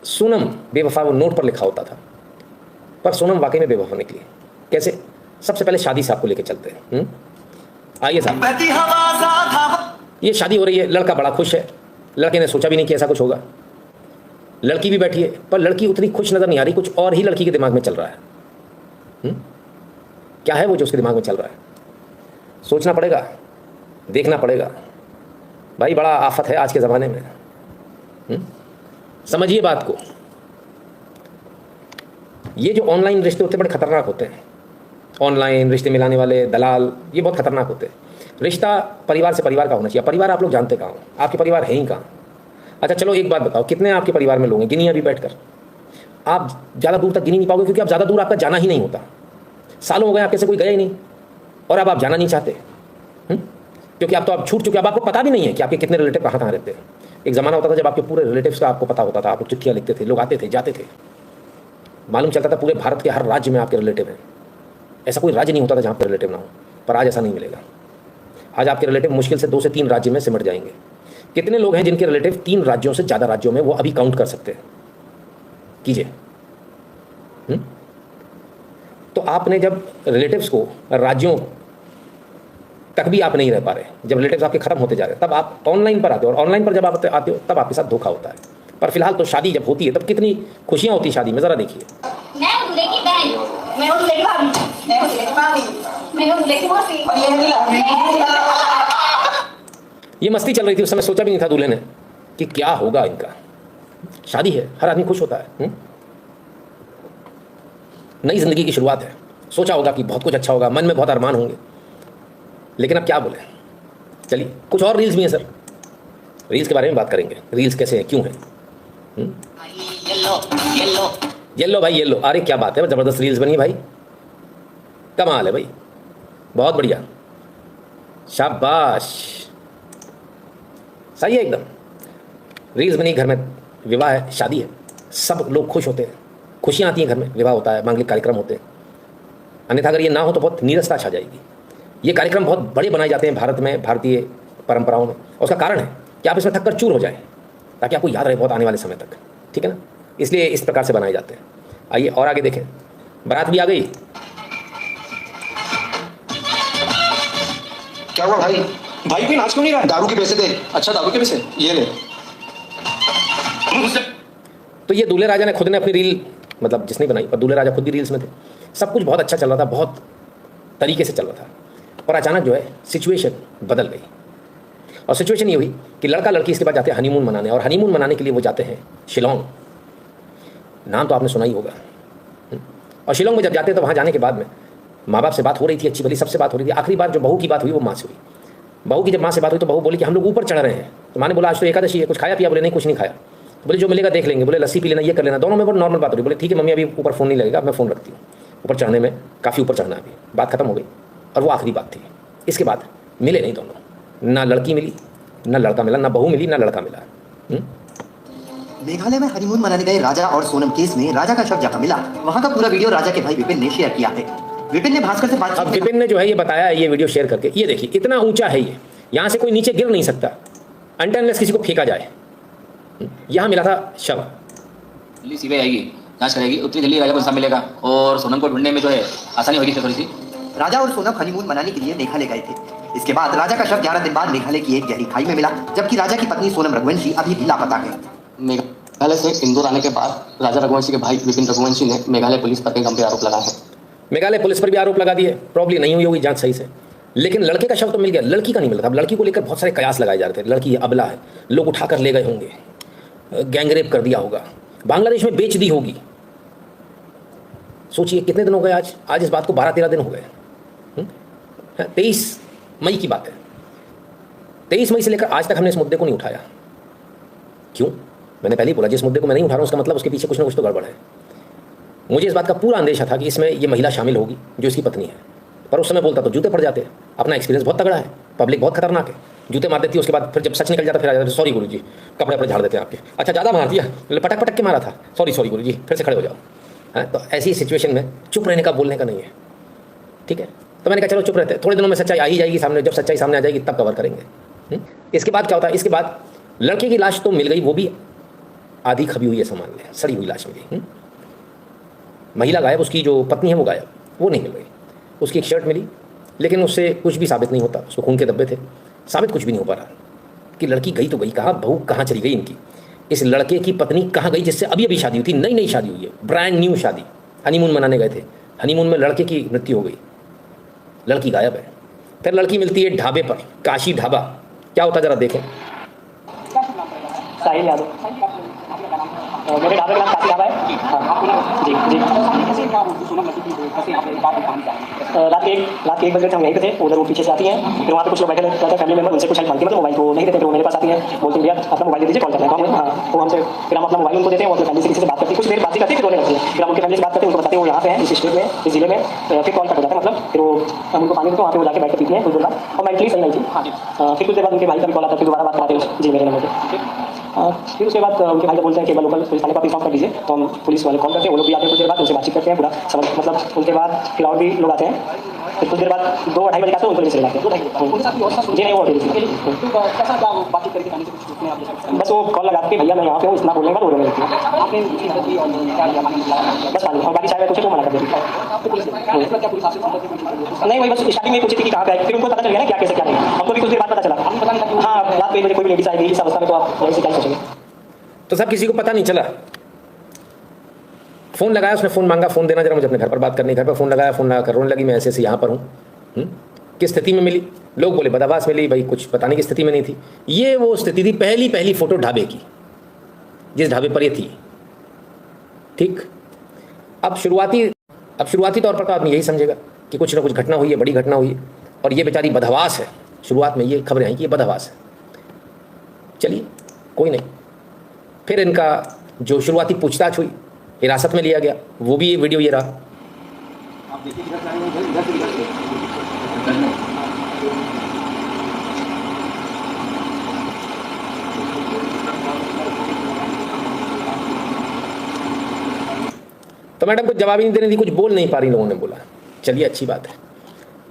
सोनम बेवफा वो नोट पर लिखा होता था, पर सोनम वाकई में बेवफा निकली। कैसे? सबसे पहले शादी से आपको लेके चलते हैं। आइए साहब, ये शादी हो रही है, लड़का बड़ा खुश है, लड़के ने सोचा भी नहीं कि ऐसा कुछ होगा। लड़की भी बैठी है, पर लड़की उतनी खुश नजर नहीं आ रही, कुछ और ही लड़की के दिमाग में चल रहा है। क्या है वो जो उसके दिमाग में चल रहा है? सोचना पड़ेगा, देखना पड़ेगा भाई, बड़ा आफत है आज के ज़माने में। समझिए बात को। ये जो ऑनलाइन रिश्ते होते हैं बड़े खतरनाक होते हैं। ऑनलाइन रिश्ते मिलाने वाले दलाल, ये बहुत खतरनाक होते हैं। रिश्ता परिवार से परिवार का होना चाहिए। परिवार आप लोग जानते कहाँ हो? आपके परिवार है ही कहाँ? अच्छा चलो एक बात बताओ, कितने आपके परिवार में लोग हैं? गिनिए अभी बैठकर। आप ज़्यादा दूर तक गिनी नहीं पाओगे, क्योंकि आप ज़्यादा दूर आपका जाना ही नहीं होता। सालों हो गए आपके से कोई गया ही नहीं, और अब आप जाना नहीं चाहते, क्योंकि आप तो आप छूट चुके। अब आपको पता भी नहीं है कि आपके कितने रिलेटिव कहाँ कहाँ रहते हैं। एक ज़माना होता था जब आपके पूरे रिलेटिव्स का आपको पता होता था, आप लोग चिट्ठियाँ लिखते थे, लोग आते थे जाते थे, मालूम चलता था पूरे भारत के हर राज्य में आपके रिलेटिव हैं। ऐसा कोई राज्य नहीं होता था जहाँ पर रिलेटिव ना हो। पर आज ऐसा नहीं मिलेगा। आज आपके रिलेटिव मुश्किल से 2 से 3 राज्य में सिमट जाएंगे। कितने लोग हैं जिनके रिलेटिव 3 राज्यों से ज़्यादा राज्यों में, वो अभी काउंट कर सकते हैं? कीजिए। तो आपने जब रिलेटिव्स को, राज्यों तक भी आप नहीं रह पा रहे, जब रिलेटिव्स आपके खत्म होते जा रहे हैं, तब आप ऑनलाइन पर आते हो, और ऑनलाइन पर जब आप आते हो तब आपके साथ धोखा होता है। पर फिलहाल तो शादी जब होती है तब कितनी खुशियां होती है शादी में, ज़रा देखिए। ये मस्ती चल रही थी उस समय, सोचा भी नहीं था दूल्हे ने कि क्या होगा इनका। शादी है, हर आदमी खुश होता है। नई जिंदगी की शुरुआत है, सोचा होगा कि बहुत कुछ अच्छा होगा, मन में बहुत अरमान होंगे, लेकिन अब क्या बोले। चलिए, कुछ और रील्स भी हैं सर, रील्स के बारे में बात करेंगे। रील्स कैसे हैं, क्यों हैं? येलो भाई, येलो। अरे क्या बात है, ज़बरदस्त रील्स बनी भाई, कमाल है भाई, बहुत बढ़िया, शाबाश, सही है एकदम। रील्स बनी, घर में विवाह है, शादी है, सब लोग खुश होते हैं, खुशियाँ आती हैं घर में, विवाह होता है, मांगलिक कार्यक्रम होते हैं। अन्यथा अगर ये ना हो तो बहुत नीरसता छा जाएगी। ये कार्यक्रम बहुत बड़े बनाए जाते हैं भारत में, भारतीय परंपराओं में, और उसका कारण है कि आप इसमें थक कर चूर हो जाए, ताकि आपको याद रहे बहुत आने वाले समय तक, ठीक है ना? इसलिए इस प्रकार से बनाए जाते हैं। आइए और आगे देखें, बारात भी आ गई। क्या हुआ भाई? भाई कोई नाच क्यों नहीं रहा? दारू के पैसे दे। अच्छा दारू के पैसे, ये ले। तो ये दूल्हे राजा ने खुद ने अपनी रील, मतलब जिसने बनाई, पर दूल्हे राजा खुद भी रील्स में थे। सब कुछ बहुत अच्छा चल रहा था, बहुत तरीके से चल रहा था, और अचानक जो है सिचुएशन बदल गई। और सिचुएशन ये हुई कि लड़का लड़की इसके बाद जाते हैं हनीमून मनाने, और हनीमून मनाने के लिए वो जाते हैं शिलोंग। नाम तो आपने सुना ही होगा। और शिलोंग में जब जाते हैं तो वहाँ जाने के बाद में माँ बाप से बात हो रही थी, अच्छी भली सबसे बात हो रही थी। आखिरी बार जो बहू की बात हुई वो माँ से हुई। बहू की जब माँ से बात हुई तो बहू बोली कि हम लोग ऊपर चढ़ रहे हैं। तो माँ ने बोला आज तो एकादशी है, कुछ खाया पिया? बोले नहीं कुछ नहीं खाया। तो बोले जो मिलेगा देख लेंगे। बोले लस्सी पी लेना, ये कर लेना। दोनों में बहुत नॉर्मल बात हो रही। बोले ठीक है मम्मी, अभी ऊपर फ़ोन नहीं लगेगा, मैं फ़ोन रखती हूँ। ऊपर चढ़ने में काफ़ी ऊपर चढ़ना, अभी बात खत्म हो गई, और वो आखिरी बात थी। इसके बाद मिले नहीं दोनों, ना लड़की मिली ना लड़का मिला, ना बहू मिली ना लड़का मिला। मेघालय में हनीमून मनाने गए राजा और सोनम केस में राजा का शव जहां मिला, वहां का पूरा वीडियो राजा के भाई विपिन ने शेयर किया है। विपिन ने भास्कर से बात, अब विपिन ने जो है ये बताया ये वीडियो शेयर करके। ये देखिए इतना ऊंचा है ये, यहाँ से कोई नीचे गिर नहीं सकता अनलेस किसी को फेंका जाए। यहाँ मिला था शव। सीबीआई आएगी, जांच करेगी, उतनी जल्दी राजा को इंसाफ मिलेगा और सोनम को ढूंढने में जो है आसानी होगी थोड़ी सी। राजा और सोनम हनीमून मनाने के लिए मेघालय गए थे। इसके बाद राजा का शव 11 दिन बाद मेघालय की एक गहरी खाई में मिला, जबकि राजा की पत्नी सोनम रघुवंशी अभी भी लापता है। मेघालय से इंदौर आने के बाद राजा रघुवंशी के भाई विपिन रघुवंशी ने मेघालय पुलिस पर कई गंभीर आरोप लगाए हैं। मेघालय पुलिस पर भी आरोप लगा दिए, प्रॉब्ली नहीं हुई होगी जांच सही से, लेकिन लड़के का शव तो मिल गया, लड़की का नहीं मिला था। अब लड़की को लेकर बहुत सारे कयास लगाए जा रहे थे। लड़की अबला है, लोग उठाकर ले गए होंगे, गैंगरेप कर दिया होगा, बांग्लादेश में बेच दी होगी। सोचिए कितने दिन हो गए, आज इस बात को 12-13 दिन हो गए। 23 मई की बात है। 23 मई से लेकर आज तक हमने इस मुद्दे को नहीं उठाया। क्यों? मैंने पहले ही बोला, जिस मुद्दे को मैं नहीं उठा रहा हूं उसका मतलब उसके पीछे कुछ ना कुछ तो गड़बड़ है। मुझे इस बात का पूरा अंदेशा था कि इसमें ये महिला शामिल होगी जो इसकी पत्नी है, पर उस समय बोलता तो जूते पड़ जाते। अपना एक्सपीरियंस बहुत तगड़ा है, पब्लिक बहुत खतरनाक है, जूते मार देती है। उसके बाद फिर जब सच निकल जाता फिर आ जाता सॉरी गुरु जी, कपड़े पर झाड़ देते हैं आपके। अच्छा ज़्यादा मार दिया, पटक पटक के मारा था, सॉरी गुरु जी, फिर से खड़े हो जाओ। तो ऐसी सिचुएशन में चुप रहने का, बोलने का नहीं है, ठीक है? तो मैंने कहा चलो चुप रहते हैं, थोड़े दिनों में सच्चाई आ ही जाएगी सामने। जब सच्चाई सामने आ जाएगी तब कवर करेंगे। इसके बाद क्या होता है? इसके बाद लड़के की लाश तो मिल गई, वो भी आधी खबी हुई है सामान में, सड़ी हुई लाश मिली। महिला गायब, उसकी जो पत्नी है वो गायब, वो नहीं मिल रही। उसकी एक शर्ट मिली, लेकिन उससे कुछ भी साबित नहीं होता, उसको खून के धब्बे थे, साबित कुछ भी नहीं हो पा रहा कि लड़की गई तो गई कहाँ, बहू कहाँ चली गई इनकी, इस लड़के की पत्नी कहाँ गई जिससे अभी अभी शादी हुई थी, नई नई शादी हुई है, ब्रांड न्यू शादी, हनीमून मनाने गए थे, हनीमून में लड़के की मृत्यु हो गई, लड़की गायब है। फिर लड़की मिलती है ढाबे पर, काशी ढाबा, क्या होता जरा देखें। साहिल यादव, मेरे ढाबे का नाम काशी ढाबा है। हाँ जी जी। रात के 1 बजे हम यहीं पे थे, उधर वो पीछे से आती हैं, फिर वहाँ पे कुछ लोग बैठे रहते हैं फैमिली मेंबर, उनसे कुछ हेल्प मांगती है, मतलब मोबाइल को नहीं देते, फिर वो मेरे पास आती हैं, बोलती हैं भैया अपना मोबाइल दे दीजिए, कॉल करते हैं। हाँ, वो हमसे फिर हम अपना मोबाइल उनको देते हैं, वो अपनी फैमिली से किसी से बात करती है, कुछ देर बात करती है, फिर रोने लगती है। फिर हम उनकी फैमिली से बात करते हैं, उनको बताते हैं वो यहाँ पे हैं, इस स्टेट में, इस जिले में, फिर कॉल कट हो जाता है, मतलब फिर वो हम उनको पानी देते हैं, वहाँ पे वो जाके बैठ कर पीती हैं कुछ देर बाद, और मेंटली सही नहीं थी। फिर कुछ देर बाद उनके भाई का भी कॉल आता है, फिर दोबारा बात कराते हैं जी मेरे नंबर पर। फिर उसके बाद उनके भाई को बोलते हैं कि एक बार लोकल पुलिस थाने पर इन्फॉर्म कर दीजिए, तो हम पुलिस वाले कॉल करते हैं, वो लोग भी आते हैं, कुछ देर बाद उनसे बातचीत करते हैं पूरा समझ, मतलब उनके बाद फिर और भी लोग आते हैं, फिर कुछ देर बाद 2-2:30 बजे का उनको लेकर चले जाते हैं। जी नहीं वो बस वो कॉल लगा के भैया मैं यहाँ पे हूँ, इतना बोलने का रोने लगती है, बस पानी, और बाकी चाय पूछे तो मना कर देती। नहीं वही बस स्टार्टिंग में पूछी थी कि कहाँ पे आई, फिर उनको पता चल गया ना क्या कैसे क्या नहीं, हमको भी कुछ देर बाद पता चला। हाँ रात 1 बजे कोई भी लेडीज आएगी इस अवस्था में, तो आप वहीं से क्या सोचेंगे। तो सब किसी को पता नहीं चला। फ़ोन लगाया, उसने फ़ोन मांगा, फ़ोन देना जरा मुझे अपने घर पर बात करनी, घर पर फ़ोन लगाया, फ़ोन लगा कर रोने लगी, मैं ऐसे ऐसे यहाँ पर हूँ। किस स्थिति में मिली, लोग बोले बदहवास मिली, भाई कुछ पता नहीं किस स्थिति में नहीं थी। ये वो स्थिति थी, पहली फ़ोटो ढाबे की, जिस ढाबे पर ये थी। ठीक, अब शुरुआती तौर पर तो आदमी यही समझेगा कि कुछ ना कुछ घटना हुई है, बड़ी घटना हुई है, और ये बेचारी बदहवास है। शुरुआत में ये खबरें आई कि ये बदहवास है। चलिए कोई नहीं, फिर इनका जो शुरुआती पूछताछ हुई, हिरासत में लिया गया, वो भी ये वीडियो ये रहा। तो मैडम कुछ जवाब ही नहीं दे रही थी, कुछ बोल नहीं पा रही, लोगों ने बोला चलिए अच्छी बात है,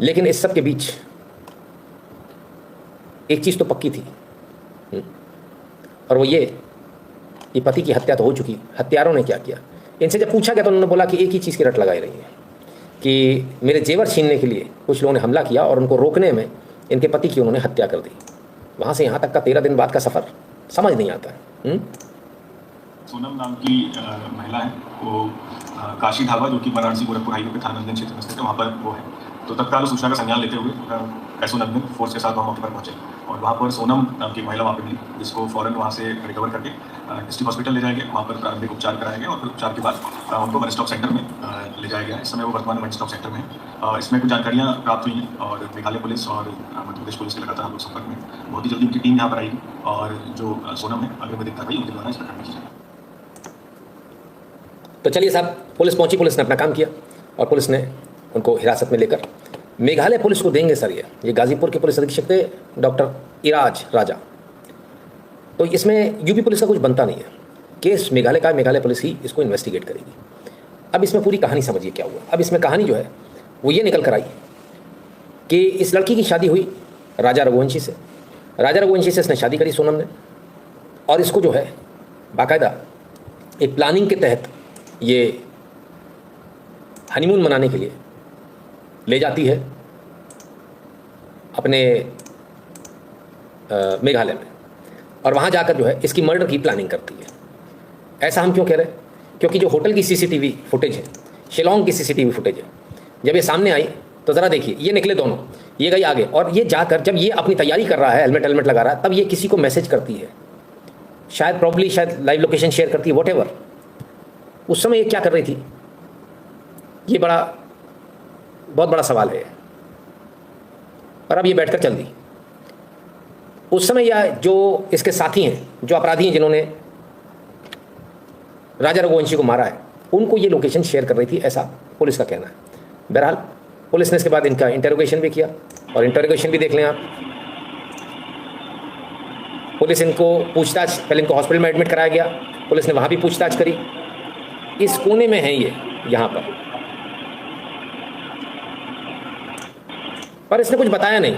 लेकिन इस सब के बीच एक चीज़ तो पक्की थी, और वो ये पति की हत्या तो हो चुकी। हत्यारों ने क्या किया, इनसे जब पूछा गया तो उन्होंने बोला कि एक ही चीज़ की रट लगाई रही है कि मेरे जेवर छीनने के लिए कुछ लोगों ने हमला किया, और उनको रोकने में इनके पति की उन्होंने हत्या कर दी। वहाँ से यहाँ तक का 13 दिन बाद का सफ़र समझ नहीं आता। सोनम नाम की महिला है, वो काशी ढाबा जो कि वाराणसी गोरखपुर हाईवे पे थाना नंदन क्षेत्र में स्थित है, वहाँ पर वो है। तो तत्काल सूचना का संज्ञान लेते हुए एसओ नंदन फोर्स के साथ वहाँ मौके पर पहुंचे, और वहाँ पर सोनम नाम की महिला वहाँ पर मिली, जिसको फौरन वहाँ से रिकवर करके डिस्ट्रिक्ट हॉस्पिटल ले जाया गया। वहाँ पर प्रारंभिक उपचार कराया गया, और फिर उपचार के बाद उनको वन स्टॉप सेंटर में ले जाया गया। इस समय वो वर्तमान वन स्टॉप सेंटर में है। इसमें कुछ जानकारियाँ प्राप्त हुई हैं, और मेघालय पुलिस और मध्य प्रदेश पुलिस के लगातार हम लोग संपर्क में, बहुत ही जल्दी उनकी टीम यहाँ पर आएगी, और जो सोनम है अगर विधिक कार्रवाई उनके द्वारा इस प्रकार की जाएगी। तो चलिए साहब, पुलिस पहुंची, पुलिस ने अपना काम किया, और पुलिस ने उनको हिरासत में लेकर मेघालय पुलिस को देंगे। सर ये गाजीपुर के पुलिस अधीक्षक थे डॉक्टर इराज राजा। तो इसमें यूपी पुलिस का कुछ बनता नहीं है, केस मेघालय का, मेघालय पुलिस ही इसको इन्वेस्टिगेट करेगी। अब इसमें पूरी कहानी समझिए क्या हुआ। अब इसमें कहानी जो है वो ये निकल कर आई कि इस लड़की की शादी हुई राजा रघुवंशी से। राजा रघुवंशी से इसने शादी करी सोनम ने, और इसको जो है बाकायदा एक प्लानिंग के तहत ये हनीमून मनाने के लिए ले जाती है अपने मेघालय में, और वहाँ जाकर जो है इसकी मर्डर की प्लानिंग करती है। ऐसा हम क्यों कह रहे हैं, क्योंकि जो होटल की सीसीटीवी फुटेज है, शिलोंग की सीसीटीवी फुटेज है, जब ये सामने आई तो ज़रा देखिए, ये निकले दोनों, ये गई आगे, और ये जाकर जब ये अपनी तैयारी कर रहा है, हेलमेट लगा रहा है, तब ये किसी को मैसेज करती है, शायद प्रॉब्ली शायद लाइव लोकेशन शेयर करती है, वॉट एवर। उस समय ये क्या कर रही थी, ये बहुत बड़ा सवाल है। और अब ये बैठकर चल दी। उस समय यह जो इसके साथी हैं, जो अपराधी हैं जिन्होंने राजा रघुवंशी को मारा है, उनको ये लोकेशन शेयर कर रही थी, ऐसा पुलिस का कहना है। बहरहाल पुलिस ने इसके बाद इनका इंटरोगेशन भी किया, और इंटरोगेशन भी देख लें आप। पुलिस इनको पूछताछ, पहले इनको हॉस्पिटल में एडमिट कराया गया, पुलिस ने वहाँ भी पूछताछ करी। इस कोने में है ये, यहाँ पर इसने कुछ बताया नहीं।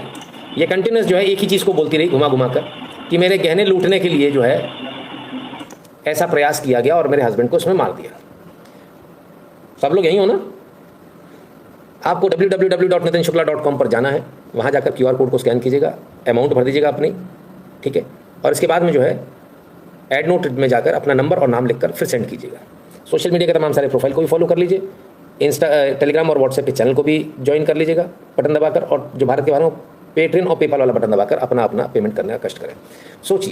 ये कंटिन्यूस जो है एक ही चीज़ को बोलती रही घुमा घुमा कर कि मेरे गहने लूटने के लिए जो है ऐसा प्रयास किया गया और मेरे हस्बैंड को उसमें मार दिया। सब लोग यहीं हो ना? आपको www.nitinshukla.com पर जाना है, वहाँ जाकर QR कोड को स्कैन कीजिएगा, अमाउंट भर दीजिएगा अपनी, ठीक है, और इसके बाद में जो है एड नोट में जाकर अपना नंबर और नाम लिखकर फिर सेंड कीजिएगा। सोशल मीडिया के तमाम सारे प्रोफाइल को भी फॉलो कर लीजिए, टेलीग्राम और व्हाट्सएप के चैनल को भी ज्वाइन कर लीजिएगा बटन दबाकर, और जो भारत के बाहर में पेट्रियन और पेपाल वाला बटन दबाकर अपना अपना पेमेंट करने का कष्ट करें। सोचिए।